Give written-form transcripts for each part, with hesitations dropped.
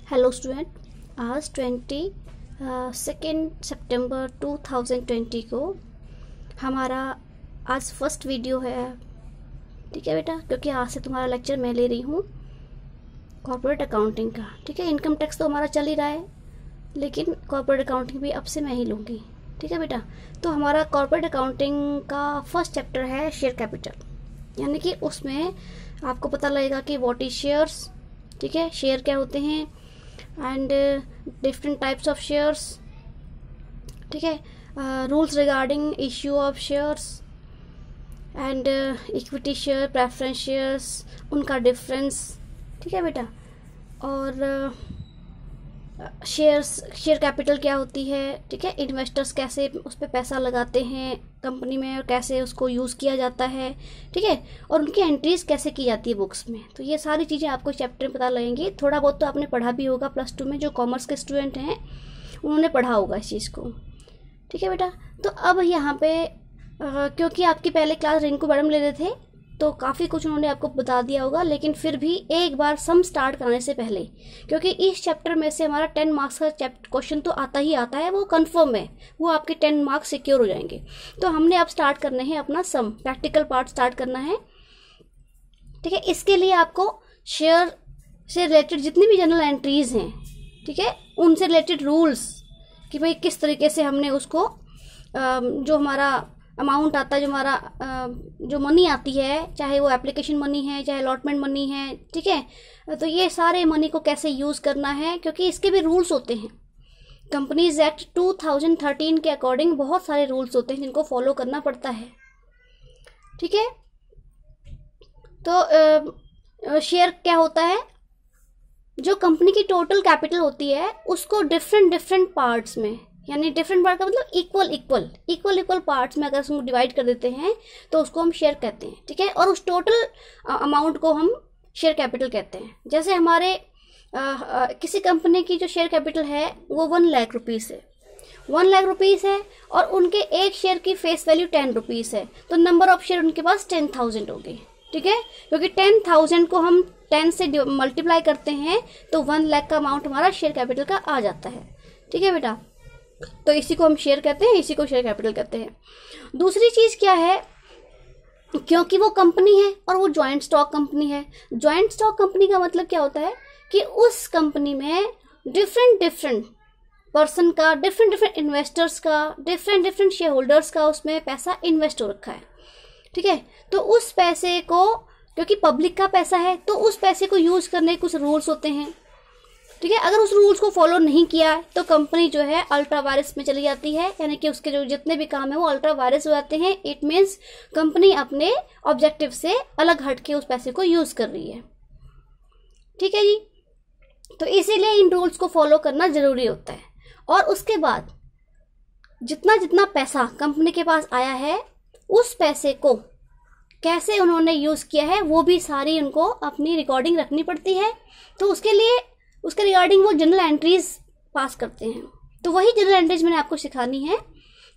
Hello student, आज 22 सितंबर 2020 को हमारा आज फर्स्ट वीडियो है। ठीक है बेटा, क्योंकि आज से तुम्हारा लेक्चर मैं ले रही हूँ कॉर्पोरेट अकाउंटिंग का। ठीक है, इनकम टैक्स तो हमारा चल ही रहा है, लेकिन कॉर्पोरेट अकाउंटिंग भी अब से मैं ही लूँगी। ठीक है बेटा, तो हमारा कॉर्पोरेट अकाउंटिंग का फर्स्ट चैप्टर है शेयर कैपिटल, यानी कि उसमें आपको पता लगेगा कि व्हाट इज शेयर्स। ठीक है, शेयर क्या होते हैं and different types of shares. ठीक है, rules regarding issue of shares and equity share, preference shares, उनका डिफरेंस। ठीक है बेटा, और शेयर कैपिटल क्या होती है। ठीक है, इन्वेस्टर्स कैसे उस पर पैसा लगाते हैं कंपनी में और कैसे उसको यूज़ किया जाता है। ठीक है, और उनकी एंट्रीज कैसे की जाती है बुक्स में। तो ये सारी चीज़ें आपको चैप्टर में पता लगेंगी। थोड़ा बहुत तो आपने पढ़ा भी होगा +2 में, जो कॉमर्स के स्टूडेंट हैं उन्होंने पढ़ा होगा इस चीज़ को। ठीक है बेटा, तो अब यहाँ पे क्योंकि आपकी पहले क्लास रिंकू मैडम ले रहे थे तो काफ़ी कुछ उन्होंने आपको बता दिया होगा, लेकिन फिर भी एक बार सम स्टार्ट कराने से पहले, क्योंकि इस चैप्टर में से हमारा 10 मार्क्स का क्वेश्चन तो आता ही आता है, वो कंफर्म है, वो आपके 10 मार्क्स सिक्योर हो जाएंगे। तो हमने अब स्टार्ट करने हैं अपना सम प्रैक्टिकल पार्ट स्टार्ट करना है। ठीक है, इसके लिए आपको शेयर से रिलेटेड जितनी भी जनरल एंट्रीज हैं, ठीक है, उनसे रिलेटेड रूल्स कि भाई किस तरीके से हमने उसको जो हमारा अमाउंट आता है, जो हमारा जो मनी आती है, चाहे वो एप्लीकेशन मनी है चाहे अलॉटमेंट मनी है। ठीक है, तो ये सारे मनी को कैसे यूज़ करना है, क्योंकि इसके भी रूल्स होते हैं। कंपनीज एक्ट 2013 के अकॉर्डिंग बहुत सारे रूल्स होते हैं जिनको फॉलो करना पड़ता है। ठीक है, तो शेयर क्या होता है, जो कंपनी की टोटल कैपिटल होती है उसको डिफरेंट पार्ट्स में, यानी डिफरेंट पार्ट का मतलब इक्वल पार्ट्स में अगर उसको डिवाइड कर देते हैं तो उसको हम शेयर कहते हैं। ठीक है, और उस टोटल अमाउंट को हम शेयर कैपिटल कहते हैं। जैसे हमारे किसी कंपनी की जो शेयर कैपिटल है वो 1 लाख रुपीज़ है, 1 लाख रुपीज़ है, और उनके एक शेयर की फेस वैल्यू 10 रुपीज़ है, तो नंबर ऑफ शेयर उनके पास 10,000 होगी। ठीक है, क्योंकि 10,000 को हम 10 से मल्टीप्लाई करते हैं तो 1 लाख का अमाउंट हमारा शेयर कैपिटल का आ जाता है। ठीक है बेटा, तो इसी को हम शेयर कहते हैं, इसी को शेयर कैपिटल कहते हैं। दूसरी चीज़ क्या है, क्योंकि वो कंपनी है और वो ज्वाइंट स्टॉक कंपनी है। ज्वाइंट स्टॉक कंपनी का मतलब क्या होता है कि उस कंपनी में डिफरेंट पर्सन का, डिफरेंट इन्वेस्टर्स का, डिफरेंट शेयर होल्डर्स का उसमें पैसा इन्वेस्ट हो रखा है। ठीक है, तो उस पैसे को, क्योंकि पब्लिक का पैसा है, तो उस पैसे को यूज़ करने के कुछ रूल्स होते हैं। ठीक है, अगर उस रूल्स को फॉलो नहीं किया तो कंपनी जो है अल्ट्रा वायरस में चली जाती है, यानी कि उसके जो जितने भी काम है वो अल्ट्रा वायरस हो जाते हैं। इट मीन्स कंपनी अपने ऑब्जेक्टिव से अलग हट के उस पैसे को यूज कर रही है। ठीक है जी, तो इसीलिए इन रूल्स को फॉलो करना जरूरी होता है। और उसके बाद जितना पैसा कंपनी के पास आया है उस पैसे को कैसे उन्होंने यूज किया है वो भी सारी उनको अपनी रिकॉर्डिंग रखनी पड़ती है। तो उसके लिए उसके रिगार्डिंग वो जनरल एंट्रीज पास करते हैं। तो वही जनरल एंट्रीज मैंने आपको सिखानी है।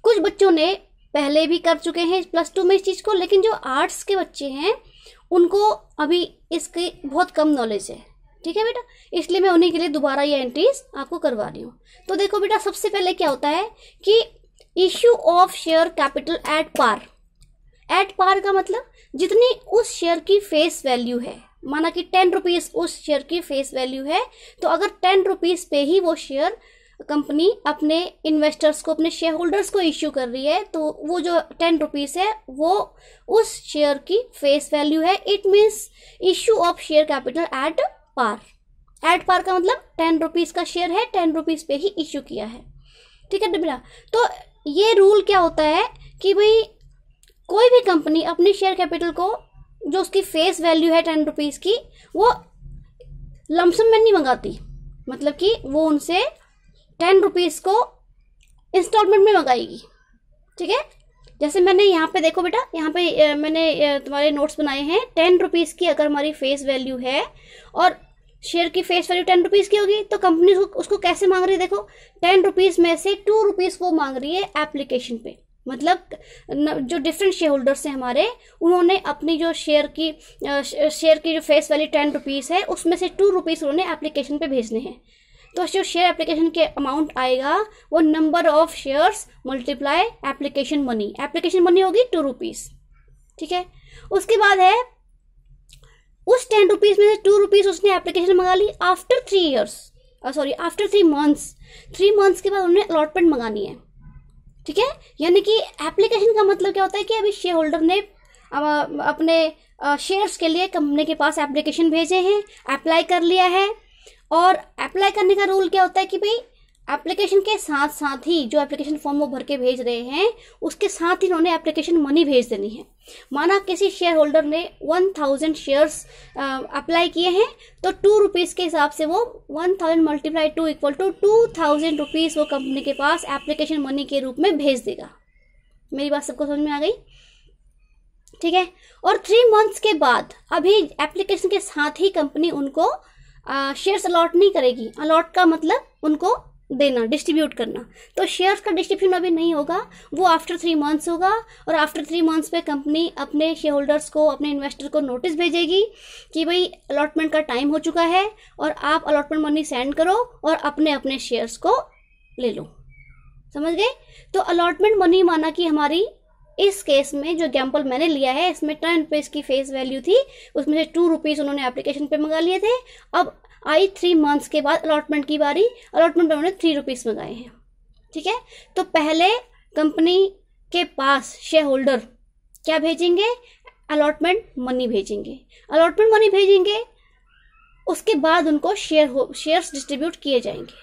कुछ बच्चों ने पहले भी कर चुके हैं +2 में इस चीज़ को, लेकिन जो आर्ट्स के बच्चे हैं उनको अभी इसकी बहुत कम नॉलेज है। ठीक है बेटा, इसलिए मैं उन्हीं के लिए दोबारा ये एंट्रीज आपको करवा रही हूँ। तो देखो बेटा, सबसे पहले क्या होता है कि issue of share capital at par. At par का मतलब जितनी उस शेयर की फेस वैल्यू है, माना कि 10 रुपीज़ उस शेयर की फेस वैल्यू है, तो अगर 10 रुपीज़ पे ही वो शेयर कंपनी अपने इन्वेस्टर्स को, अपने शेयर होल्डर्स को इश्यू कर रही है, तो वो जो 10 रुपीज़ है वो उस शेयर की फेस वैल्यू है। It means issue of share capital at par. At par का मतलब 10 रुपीज़ का शेयर है, 10 रुपीज़ पे ही इश्यू किया है। ठीक है बेटा, तो ये रूल क्या होता है कि भाई कोई भी कंपनी अपनी शेयर कैपिटल को, जो उसकी फेस वैल्यू है 10 रुपीज़ की, वो लमसम में नहीं मंगाती, मतलब कि वो उनसे 10 रुपीज़ को इंस्टॉलमेंट में मंगाएगी। ठीक है, जैसे मैंने यहाँ पे देखो बेटा, यहाँ पे मैंने तुम्हारे नोट्स बनाए हैं। 10 रुपीज़ की अगर हमारी फेस वैल्यू है और शेयर की फेस वैल्यू 10 रुपीज़ की होगी, तो कंपनी उसको कैसे मांग रही है। देखो, 10 रुपीज़ में से 2 रुपीज़ वो मांग रही है एप्लीकेशन पे। मतलब जो डिफरेंट शेयर होल्डर्स हैं हमारे, उन्होंने अपनी जो शेयर की जो फेस वैल्यू 10 रुपीज़ है उसमें से 2 रुपीज़ उन्होंने एप्लीकेशन पे भेजने हैं। तो जो शेयर एप्लीकेशन के अमाउंट आएगा वो number of shares multiply application money होगी 2 रुपीज़। ठीक है, उसके बाद है उस 10 रुपीज़ में से 2 रुपीज़ उसने एप्लीकेशन मंगा ली आफ्टर 3 मंथ्स। 3 मंथ्स के बाद उन्हें अलॉटमेंट मंगानी है। ठीक है, यानी कि एप्लीकेशन का मतलब क्या होता है कि अभी शेयर होल्डर ने अपने शेयर्स के लिए कंपनी के पास एप्लीकेशन भेजे हैं, अप्लाई कर लिया है। और अप्लाई करने का रूल क्या होता है कि भाई एप्लीकेशन के साथ साथ ही जो एप्लीकेशन फॉर्म वो भर के भेज रहे हैं उसके साथ ही उन्होंने एप्लीकेशन मनी भेज देनी है। माना किसी शेयर होल्डर ने 1000 शेयर्स अप्लाई किए हैं तो 2 रुपीज़ के हिसाब से वो 1000 मल्टीप्लाई 2 इक्वल टू 2000 रुपीज़ वो कंपनी के पास एप्लीकेशन मनी के रूप में भेज देगा। मेरी बात सबको समझ में आ गई? ठीक है, और 3 मंथ्स के बाद अभी एप्लीकेशन के साथ ही कंपनी उनको शेयर्स अलॉट नहीं करेगी। अलॉट का मतलब उनको देना, डिस्ट्रीब्यूट करना। तो शेयर्स का डिस्ट्रीब्यूशन अभी नहीं होगा, वो आफ्टर 3 मंथ्स होगा। और आफ्टर 3 मंथ्स पे कंपनी अपने शेयर होल्डर्स को, अपने इन्वेस्टर को नोटिस भेजेगी कि भाई अलॉटमेंट का टाइम हो चुका है और आप अलॉटमेंट मनी सेंड करो और अपने अपने शेयर्स को ले लो। समझ गए? तो अलॉटमेंट मनी माना कि हमारी इस केस में जो एग्जाम्पल मैंने लिया है इसमें 10 रुपीज़ की फेस वैल्यू थी, उसमें से 2 रुपीज़ उन्होंने एप्लीकेशन पे मंगा लिए थे। अब आई 3 मंथ्स के बाद अलॉटमेंट की बारी, अलॉटमेंट पे उन्होंने 3 रुपीज़ मंगाए हैं। ठीक है, तो पहले कंपनी के पास शेयर होल्डर क्या भेजेंगे? अलॉटमेंट मनी भेजेंगे। अलॉटमेंट मनी भेजेंगे, उसके बाद उनको शेयर्स डिस्ट्रीब्यूट किए जाएंगे।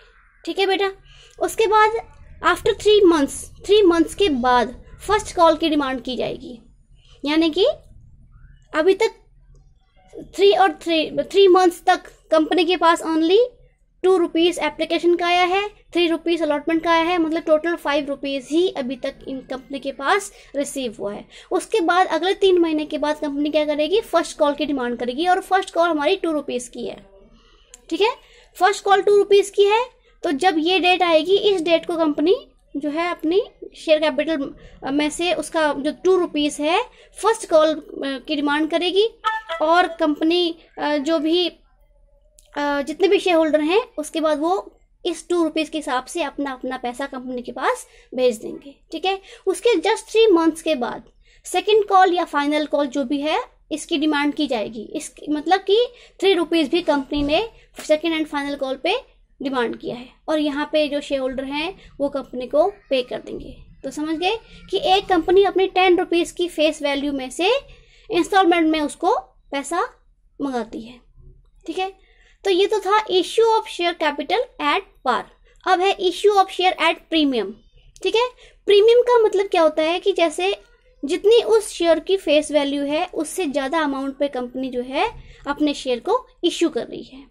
ठीक है बेटा, उसके बाद आफ्टर 3 मंथ्स के बाद फर्स्ट कॉल की डिमांड की जाएगी। यानी कि अभी तक 3 मंथ्स तक कंपनी के पास ओनली 2 रुपीज़ एप्लीकेशन का आया है, 3 रुपीज़ अलॉटमेंट का आया है, मतलब टोटल 5 रुपीज़ ही अभी तक इन कंपनी के पास रिसीव हुआ है। उसके बाद अगले 3 महीने के बाद कंपनी क्या करेगी? फर्स्ट कॉल की डिमांड करेगी और फर्स्ट कॉल हमारी 2 रुपीज़ की है। ठीक है, फर्स्ट कॉल 2 रुपीज़ की है, तो जब ये डेट आएगी इस डेट को कंपनी जो है अपनी शेयर कैपिटल में से उसका जो 2 रुपीज़ है फर्स्ट कॉल की डिमांड करेगी। और कंपनी जो भी जितने भी शेयर होल्डर हैं उसके बाद वो इस 2 रुपीज़ के हिसाब से अपना अपना पैसा कंपनी के पास भेज देंगे। ठीक है, उसके जस्ट 3 मंथ्स के बाद सेकेंड कॉल या फाइनल कॉल जो भी है इसकी डिमांड की जाएगी। इस मतलब कि 3 रुपीज़ भी कंपनी ने सेकेंड एंड फाइनल कॉल पे डिमांड किया है और यहाँ पे जो शेयर होल्डर हैं वो कंपनी को पे कर देंगे। तो समझ गए कि एक कंपनी अपनी 10 रुपीज़ की फेस वैल्यू में से इंस्टॉलमेंट में उसको पैसा मंगाती है। ठीक है, तो ये तो था issue of share capital at par. अब है issue of share at premium. ठीक है, प्रीमियम का मतलब क्या होता है कि जैसे जितनी उस शेयर की फेस वैल्यू है उससे ज़्यादा अमाउंट पे कंपनी जो है अपने शेयर को इश्यू कर रही है।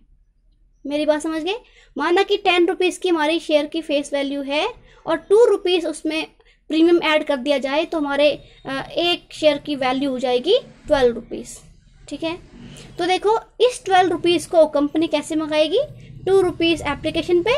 मेरी बात समझ गए? माना कि 10 रुपीज़ की हमारी शेयर की फेस वैल्यू है और 2 रुपीज़ उसमें प्रीमियम ऐड कर दिया जाए तो हमारे एक शेयर की वैल्यू हो जाएगी 12 रुपीज़। ठीक है, तो देखो इस 12 रुपीज़ को कंपनी कैसे मंगाएगी? 2 रुपीज़ एप्लीकेशन पे,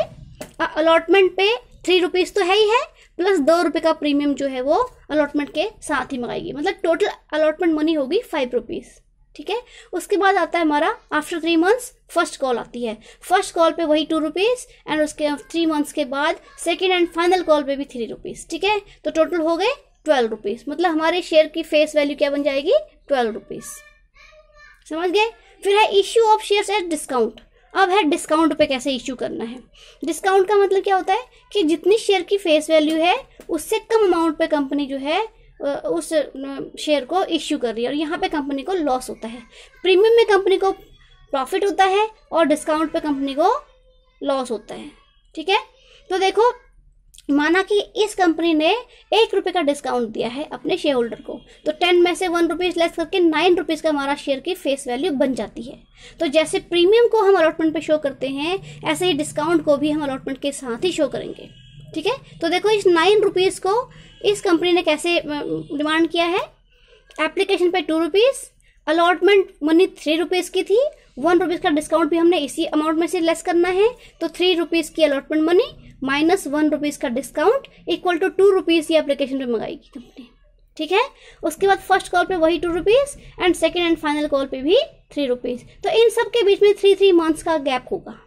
अलॉटमेंट पे 3 रुपीज़ तो है ही है, प्लस 2 रुपये का प्रीमियम जो है वो अलॉटमेंट के साथ ही मंगाएगी। मतलब टोटल अलॉटमेंट मनी होगी 5 रुपीज़। ठीक है, उसके बाद आता है हमारा आफ्टर 3 मंथ्स फर्स्ट कॉल आती है। फर्स्ट कॉल पे वही 2 रुपीज़ एंड उसके 3 मंथ्स के बाद सेकेंड एंड फाइनल कॉल पे भी 3 रुपीज़। ठीक है, तो टोटल हो गए 12 रुपीज़। मतलब हमारे शेयर की फेस वैल्यू क्या बन जाएगी? 12 रुपीज़। समझ गए? फिर है issue of shares at discount. अब है डिस्काउंट पे कैसे इश्यू करना है। डिस्काउंट का मतलब क्या होता है कि जितनी शेयर की फेस वैल्यू है उससे कम अमाउंट पे कंपनी जो है उस शेयर को इश्यू कर रही है और यहाँ पे कंपनी को लॉस होता है। प्रीमियम में कंपनी को प्रॉफिट होता है और डिस्काउंट पे कंपनी को लॉस होता है। ठीक है, तो देखो माना कि इस कंपनी ने 1 रुपये का डिस्काउंट दिया है अपने शेयर होल्डर को, तो 10 में से 1 रुपीज़ लेस करके 9 रुपीज़ का हमारा शेयर की फेस वैल्यू बन जाती है। तो जैसे प्रीमियम को हम अलॉटमेंट पे शो करते हैं ऐसे ही डिस्काउंट को भी हम अलॉटमेंट के साथ ही शो करेंगे। ठीक है, तो देखो इस 9 रुपीज़ को इस कंपनी ने कैसे डिमांड किया है? एप्लीकेशन पे 2 रुपीज़, अलॉटमेंट मनी 3 रुपीज़ की थी, 1 रुपीज़ का डिस्काउंट भी हमने इसी अमाउंट में से लेस करना है, तो 3 रुपीज़ की अलॉटमेंट मनी -1 रुपीज़ का डिस्काउंट इक्वल टू 2 रुपीज़ ये एप्लीकेशन पे मंगाएगी कंपनी, ठीक है। उसके बाद फर्स्ट कॉल पे वही 2 rupees and second and final call पे भी 3 रुपीज़। तो इन सब के बीच में 3 मंथ्स का गैप होगा,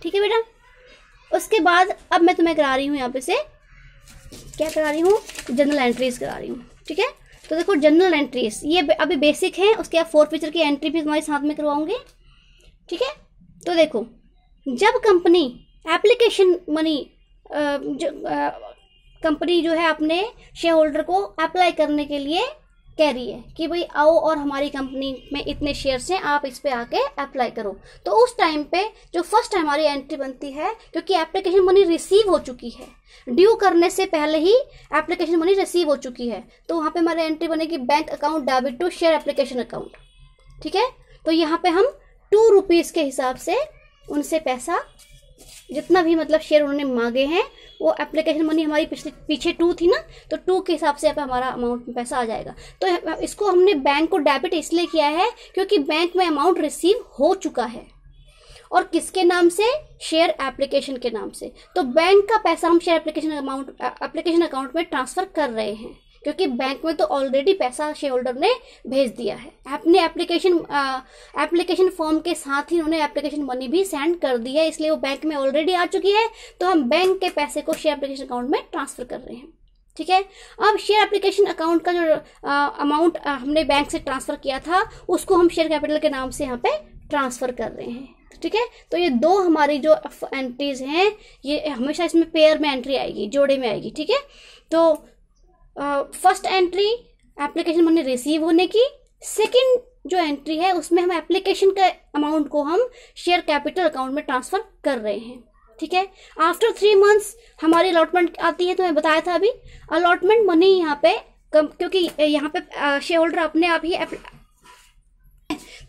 ठीक है बेटा। उसके बाद अब मैं तुम्हें करा रही हूँ यहाँ पे से क्या करा रही हूँ, जनरल एंट्रीज करा रही हूँ, ठीक है। तो देखो जनरल एंट्रीज ये अभी बेसिक है, उसके बाद फोरफीचर की एंट्री भी तुम्हारे साथ में करवाऊंगे, ठीक है। तो देखो जब कंपनी एप्लीकेशन मनी कंपनी जो है अपने शेयर होल्डर को अप्लाई करने के लिए कह रही है कि भाई आओ और हमारी कंपनी में इतने शेयर्स हैं, आप इस पे आके अप्लाई करो, तो उस टाइम पे जो फर्स्ट हमारी एंट्री बनती है, क्योंकि एप्लीकेशन मनी रिसीव हो चुकी है, ड्यू करने से पहले ही एप्लीकेशन मनी रिसीव हो चुकी है, तो वहाँ पे हमारी एंट्री बनेगी bank account debit to share application account, ठीक है। तो यहाँ पे हम 2 रुपीज़ के हिसाब से उनसे पैसा जितना भी मतलब शेयर उन्होंने मांगे हैं, वो एप्लीकेशन मनी हमारी पीछे 2 थी ना, तो 2 के हिसाब से हमारा अमाउंट पैसा आ जाएगा। तो इसको हमने बैंक को डेबिट इसलिए किया है क्योंकि बैंक में अमाउंट रिसीव हो चुका है, और किसके नाम से, शेयर एप्लीकेशन के नाम से। तो बैंक का पैसा हम शेयर एप्लीकेशन अकाउंट में ट्रांसफर कर रहे हैं, क्योंकि बैंक में तो ऑलरेडी पैसा शेयर होल्डर ने भेज दिया है, अपने एप्लीकेशन फॉर्म के साथ ही उन्होंने एप्लीकेशन मनी भी सेंड कर दी है, इसलिए वो बैंक में ऑलरेडी आ चुकी है। तो हम बैंक के पैसे को शेयर एप्लीकेशन अकाउंट में ट्रांसफर कर रहे हैं, ठीक है। अब शेयर एप्लीकेशन अकाउंट का जो अमाउंट हमने बैंक से ट्रांसफर किया था, उसको हम शेयर कैपिटल के नाम से यहाँ पे ट्रांसफर कर रहे हैं, ठीक है। तो ये 2 हमारी जो एंट्रीज हैं, ये हमेशा इसमें पेयर में एंट्री आएगी, जोड़े में आएगी, ठीक है। तो first entry application money receive होने की, सेकंड जो एंट्री है उसमें हम एप्लीकेशन के अमाउंट को हम शेयर कैपिटल अकाउंट में ट्रांसफर कर रहे हैं, ठीक है। आफ्टर 3 मंथ्स हमारी अलॉटमेंट आती है, तो मैं बताया था अभी अलॉटमेंट मनी यहाँ पे क्योंकि यहाँ पे शेयर होल्डर अपने आप ही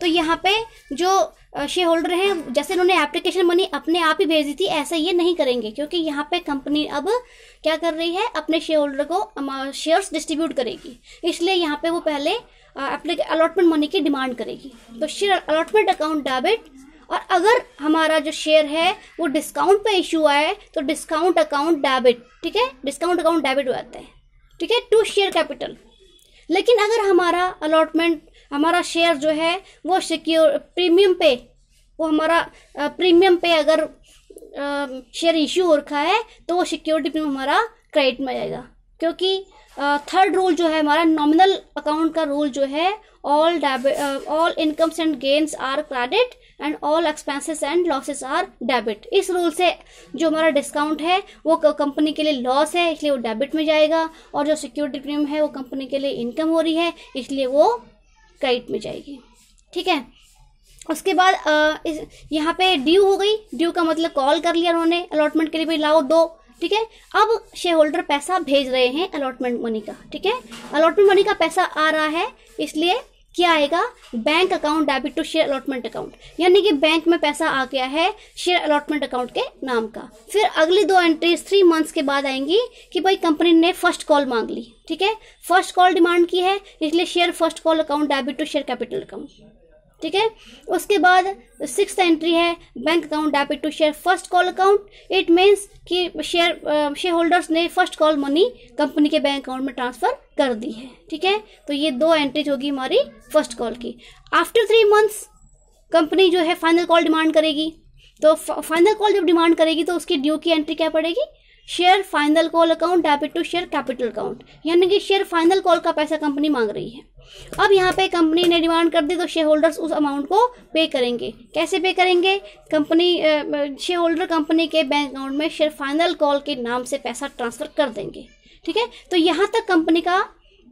तो यहाँ पे जो शेयर होल्डर हैं, जैसे उन्होंने एप्लीकेशन मनी अपने आप ही भेज दी थी, ऐसा ये नहीं करेंगे, क्योंकि यहाँ पे कंपनी अब क्या कर रही है, अपने शेयर होल्डर को शेयर्स डिस्ट्रीब्यूट करेगी, इसलिए यहाँ पे वो पहले अलॉटमेंट मनी की डिमांड करेगी। तो शेयर अलॉटमेंट अकाउंट डेबिट, और अगर हमारा जो शेयर है वो डिस्काउंट पे इशू आए तो डिस्काउंट अकाउंट डेबिट, ठीक है, डिस्काउंट अकाउंट डेबिट हो जाता है, ठीक है, टू शेयर कैपिटल। लेकिन अगर हमारा शेयर जो है वो सिक्योर प्रीमियम पे, वो हमारा प्रीमियम पे अगर शेयर इश्यू हो रखा है, तो वो सिक्योरिटी प्रीमियम हमारा क्रेडिट में जाएगा, क्योंकि थर्ड रूल जो है हमारा नॉमिनल अकाउंट का रूल जो है, all incomes and gains are credit and all expenses and losses are debit. इस रूल से जो हमारा डिस्काउंट है वो कंपनी के लिए लॉस है, इसलिए वो डेबिट में जाएगा, और जो सिक्योरिटी प्रीमियम है वो कंपनी के लिए इनकम हो रही है, इसलिए वो क्रेडिट में जाएगी, ठीक है। उसके बाद यहाँ पे ड्यू हो गई, ड्यू का मतलब कॉल कर लिया उन्होंने अलॉटमेंट के लिए, भाई लाओ दो, ठीक है। अब शेयर होल्डर पैसा भेज रहे हैं अलॉटमेंट मनी का, ठीक है, अलॉटमेंट मनी का पैसा आ रहा है, इसलिए क्या आएगा, bank account debit to share allotment account, यानी कि बैंक में पैसा आ गया है शेयर अलॉटमेंट अकाउंट के नाम का। फिर अगली 2 एंट्रीज 3 मंथ्स के बाद आएंगी कि भाई कंपनी ने फर्स्ट कॉल मांग ली, ठीक है, फर्स्ट कॉल डिमांड की है, इसलिए share first call account debit to share capital account, ठीक है। उसके बाद 6th एंट्री है bank account debit to share first call account. It means कि शेयर होल्डर्स ने फर्स्ट कॉल मनी कंपनी के बैंक अकाउंट में ट्रांसफर कर दी है, ठीक है। तो ये 2 एंट्रीज होगी हमारी फर्स्ट कॉल की। आफ्टर 3 मंथ्स कंपनी जो है फाइनल कॉल डिमांड करेगी, तो फाइनल कॉल जब डिमांड करेगी तो उसकी ड्यू की एंट्री क्या पड़ेगी, share final call account debit to share capital account, यानी कि शेयर फाइनल कॉल का पैसा कंपनी मांग रही है। अब यहाँ पे कंपनी ने डिमांड कर दी तो शेयर होल्डर्स उस अमाउंट को पे करेंगे। कैसे पे करेंगे, कंपनी शेयर होल्डर कंपनी के बैंक अकाउंट में शेयर फाइनल कॉल के नाम से पैसा ट्रांसफर कर देंगे, ठीक है। तो यहाँ तक कंपनी का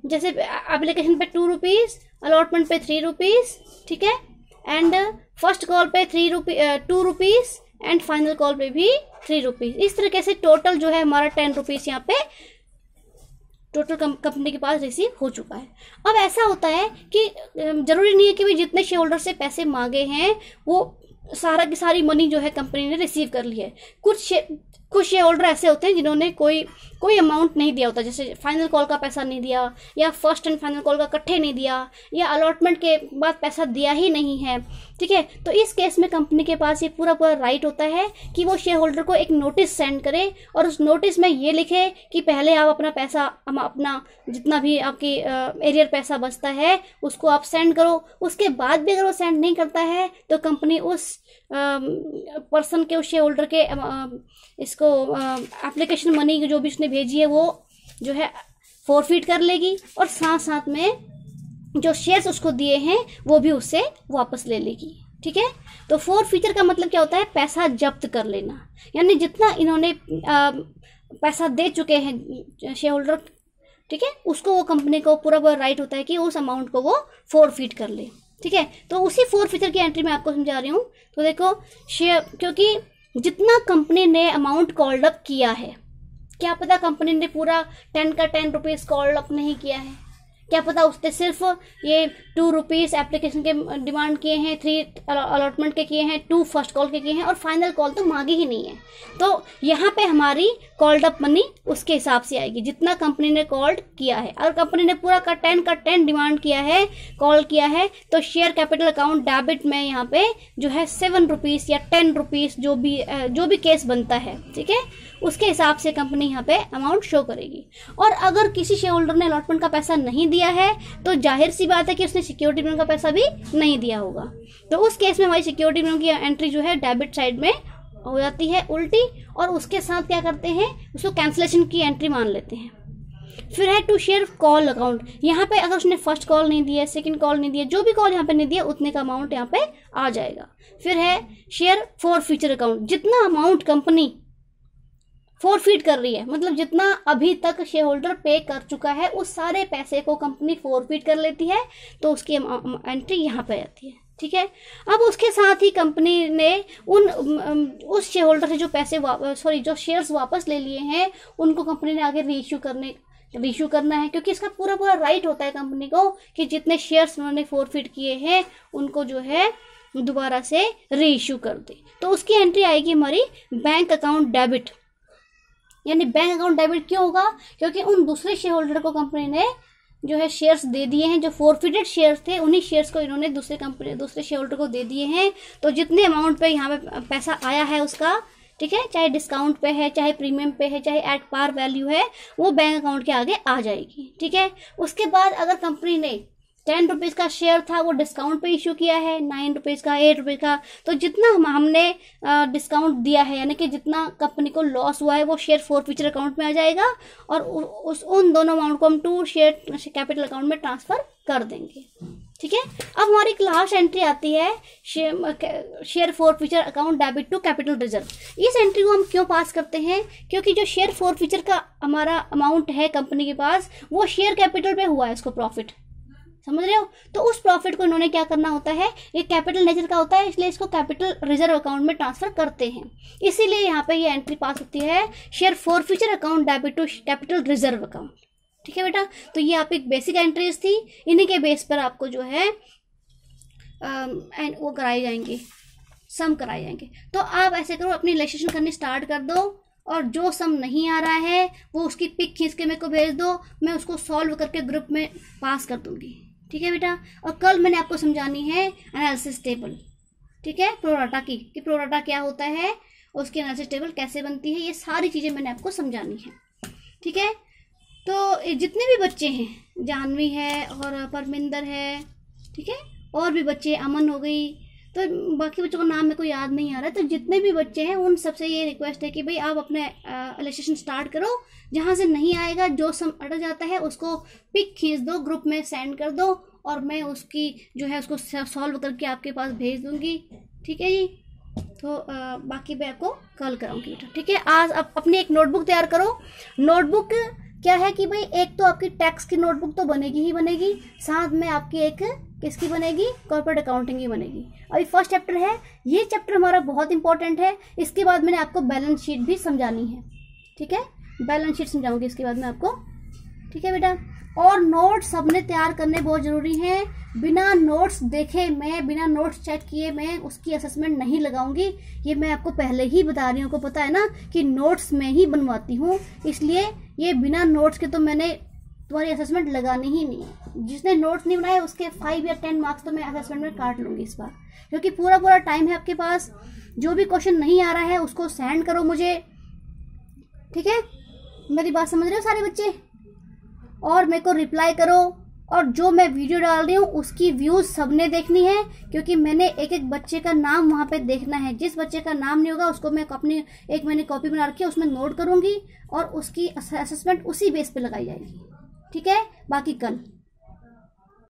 जैसे एप्लीकेशन पे 2 रुपीज़, अलॉटमेंट पे 3 रुपीज़, ठीक है, एंड फर्स्ट कॉल पे 2 रुपीज़ एंड फाइनल कॉल पे भी 3 रुपीज़। इस तरीके से टोटल जो है हमारा 10 रुपीज़ यहाँ पे टोटल कंपनी के पास रिसीव हो चुका है। अब ऐसा होता है कि जरूरी नहीं है कि भाई जितने शेयर होल्डर से पैसे मांगे हैं वो सारा की सारी मनी जो है कंपनी ने रिसीव कर ली है। कुछ कुछ शेयर होल्डर ऐसे होते हैं जिन्होंने कोई अमाउंट नहीं दिया होता, जैसे फाइनल कॉल का पैसा नहीं दिया, या फर्स्ट एंड फाइनल कॉल का इकट्ठे नहीं दिया, या अलॉटमेंट के बाद पैसा दिया ही नहीं है, ठीक है। तो इस केस में कंपनी के पास ये पूरा राइट होता है कि वो शेयर होल्डर को एक नोटिस सेंड करे और उस नोटिस में ये लिखे कि पहले आप अपना पैसा, अपना जितना भी आपकी एरियर पैसा बचता है उसको आप सेंड करो। उसके बाद भी अगर वो सेंड नहीं करता है तो कंपनी उस पर्सन के, उस शेयर होल्डर के इसको एप्लीकेशन मनी जो भी उसने भेजी है वो जो है फॉरफिट कर लेगी, और साथ साथ में जो शेयर्स उसको दिए हैं वो भी उससे वापस ले लेगी, ठीक है। तो फॉरफीचर का मतलब क्या होता है? पैसा जब्त कर लेना, यानी जितना इन्होंने पैसा दे चुके हैं शेयर होल्डर, ठीक है, उसको वो कंपनी को पूरा राइट होता है कि उस अमाउंट को वो फॉरफिट कर ले, ठीक है। तो उसी फॉरफीचर की एंट्री मैं आपको समझा रही हूँ। तो देखो शेयर, क्योंकि जितना कंपनी ने अमाउंट कॉल्ड अप किया है, क्या पता कंपनी ने पूरा 10 का 10 रुपीज़ कॉल्ड अप नहीं किया है, क्या पता उसने सिर्फ ये 2 रुपीज़ एप्लीकेशन के डिमांड किए हैं, 3 अलॉटमेंट के किए हैं, 2 फर्स्ट कॉल के किए हैं, और फाइनल कॉल तो मांगी ही नहीं है। तो यहाँ पे हमारी कॉल्ड अप मनी उसके हिसाब से आएगी जितना कंपनी ने कॉल्ड किया है। अगर कंपनी ने पूरा का 10 डिमांड किया है, कॉल किया है, तो शेयर कैपिटल अकाउंट डेबिट में यहाँ पे जो है 7 रुपीज़ या 10 रुपीज़ जो भी केस बनता है, ठीक है, उसके हिसाब से कंपनी यहाँ पे अमाउंट शो करेगी। और अगर किसी शेयर होल्डर ने अलॉटमेंट का पैसा नहीं दिया है तो जाहिर सी बात है कि उसने सिक्योरिटी लोन का पैसा भी नहीं दिया होगा। तो उस केस में हमारी सिक्योरिटी लोन की एंट्री जो है डेबिट साइड में हो जाती है उल्टी, और उसके साथ क्या करते हैं, उसको कैंसिलेशन की एंट्री मान लेते हैं। फिर है टू शेयर कॉल अकाउंट। यहाँ पे अगर उसने फर्स्ट कॉल नहीं दिया, सेकंड कॉल नहीं दिया, जो भी कॉल यहाँ पे नहीं दिया उतने का अमाउंट यहाँ पे आ जाएगा। फिर है शेयर फॉरफीचर अकाउंट। जितना अमाउंट कंपनी फॉरफिट कर रही है, मतलब जितना अभी तक शेयर होल्डर पे कर चुका है उस सारे पैसे को कंपनी फॉरफिट कर लेती है, तो उसकी एंट्री यहाँ पे आती है, ठीक है। अब उसके साथ ही कंपनी ने उस शेयर होल्डर से जो पैसे जो शेयर्स वापस ले लिए हैं उनको कंपनी ने आगे रीइश्यू करना है, क्योंकि इसका पूरा राइट होता है कंपनी को कि जितने शेयर्स उन्होंने फॉरफिट किए हैं उनको जो है दोबारा से रीइश्यू कर दे। तो उसकी एंट्री आएगी हमारी बैंक अकाउंट डेबिट। यानी बैंक अकाउंट डेबिट क्यों होगा? क्योंकि उन दूसरे शेयर होल्डर को कंपनी ने जो है शेयर्स दे दिए हैं, जो फॉरफिटेड शेयर्स थे उन्हीं शेयर्स को इन्होंने दूसरे शेयर होल्डर को दे दिए हैं। तो जितने अमाउंट पे यहाँ पे पैसा आया है उसका, ठीक है, चाहे डिस्काउंट पे है, चाहे प्रीमियम पे है, चाहे एट पार वैल्यू है, वो बैंक अकाउंट के आगे आ जाएगी, ठीक है। उसके बाद अगर कंपनी ने 10 रुपीज़ का शेयर था वो डिस्काउंट पे इशू किया है, 9 रुपीज़ का, 8 रुपये का, तो जितना हमने डिस्काउंट दिया है, यानी कि जितना कंपनी को लॉस हुआ है वो शेयर फॉरफीचर अकाउंट में आ जाएगा, और उन दोनों अमाउंट को हम टू शेयर कैपिटल अकाउंट में ट्रांसफ़र कर देंगे, ठीक है। अब हमारी लास्ट एंट्री आती है share forfeiture account debit to capital reserve. इस एंट्री को हम क्यों पास करते हैं? क्योंकि जो शेयर फॉरफीचर का हमारा अमाउंट है कंपनी के पास वो शेयर कैपिटल पे हुआ है, इसको प्रॉफिट, समझ रहे हो। तो उस प्रॉफिट को इन्होंने क्या करना होता है, ये कैपिटल नेचर का होता है, इसलिए इसको कैपिटल रिजर्व अकाउंट में ट्रांसफर करते हैं। इसीलिए यहाँ पे ये एंट्री पास होती है share forfeiture account debit to capital reserve account, ठीक है बेटा। तो ये आप एक बेसिक एंट्रीज थी, इन्हीं के बेस पर आपको जो है वो कराई जाएंगी, सम कराए जाएंगे। तो आप ऐसे करो, अपनी इलस्ट्रेशन करनी स्टार्ट कर दो, और जो सम नहीं आ रहा है वो उसकी पिक खींच के मेरे को भेज दो, मैं उसको सॉल्व करके ग्रुप में पास कर दूंगी, ठीक है बेटा। और कल मैंने आपको समझानी है एनालिसिस टेबल, ठीक है, प्रोराटा की, कि प्रोराटा क्या होता है, उसकी एनालिसिस टेबल कैसे बनती है, ये सारी चीज़ें मैंने आपको समझानी है, ठीक है। तो जितने भी बच्चे हैं, जानवी है और परमिंदर है, ठीक है, और भी बच्चे, अमन हो गई, तो बाकी बच्चों का नाम मेरे को याद नहीं आ रहा है, तो जितने भी बच्चे हैं उन सबसे ये रिक्वेस्ट है कि भाई आप अपने इलस्ट्रेशन स्टार्ट करो, जहाँ से नहीं आएगा, जो सम अटक जाता है उसको पिक खींच दो, ग्रुप में सेंड कर दो, और मैं उसकी जो है उसको सॉल्व करके आपके पास भेज दूंगी, ठीक है जी। तो बाकी मैं आपको कल कराऊंगी बेटा, ठीक है। आज आप अपनी एक नोटबुक तैयार करो। नोटबुक क्या है कि भाई एक तो आपकी टैक्स की नोटबुक तो बनेगी ही बनेगी, साथ में आपकी एक किसकी बनेगी, कॉर्पोरेट अकाउंटिंग की बनेगी। अभी फर्स्ट चैप्टर है, ये चैप्टर हमारा बहुत इंपॉर्टेंट है। इसके बाद मैंने आपको बैलेंस शीट भी समझानी है, ठीक है, बैलेंस शीट समझाऊंगी इसके बाद में आपको, ठीक है। ठीक है बेटा। और नोट्स सबने तैयार करने बहुत ज़रूरी हैं। बिना नोट्स देखे मैं, बिना नोट्स चेक किए मैं उसकी असेसमेंट नहीं लगाऊंगी। ये मैं आपको पहले ही बता रही हूँ, को पता है ना कि नोट्स में ही बनवाती हूँ, इसलिए ये बिना नोट्स के तो मैंने तुम्हारी असेसमेंट लगानी ही नहीं है। जिसने नोट्स नहीं बनाए उसके 5 या 10 मार्क्स तो मैं असेसमेंट में काट लूँगी इस बार, क्योंकि पूरा पूरा टाइम है आपके पास। जो भी क्वेश्चन नहीं आ रहा है उसको सेंड करो मुझे, ठीक है। मेरी बात समझ रहे हो सारे बच्चे? और मेरे को रिप्लाई करो। और जो मैं वीडियो डाल रही हूँ उसकी व्यूज सबने देखनी है, क्योंकि मैंने एक एक बच्चे का नाम वहाँ पे देखना है। जिस बच्चे का नाम नहीं होगा उसको मैं अपनी एक मैंने कॉपी बना रखी है उसमें नोट करूँगी और उसकी असेसमेंट उसी बेस पे लगाई जाएगी, ठीक है। बाकी कल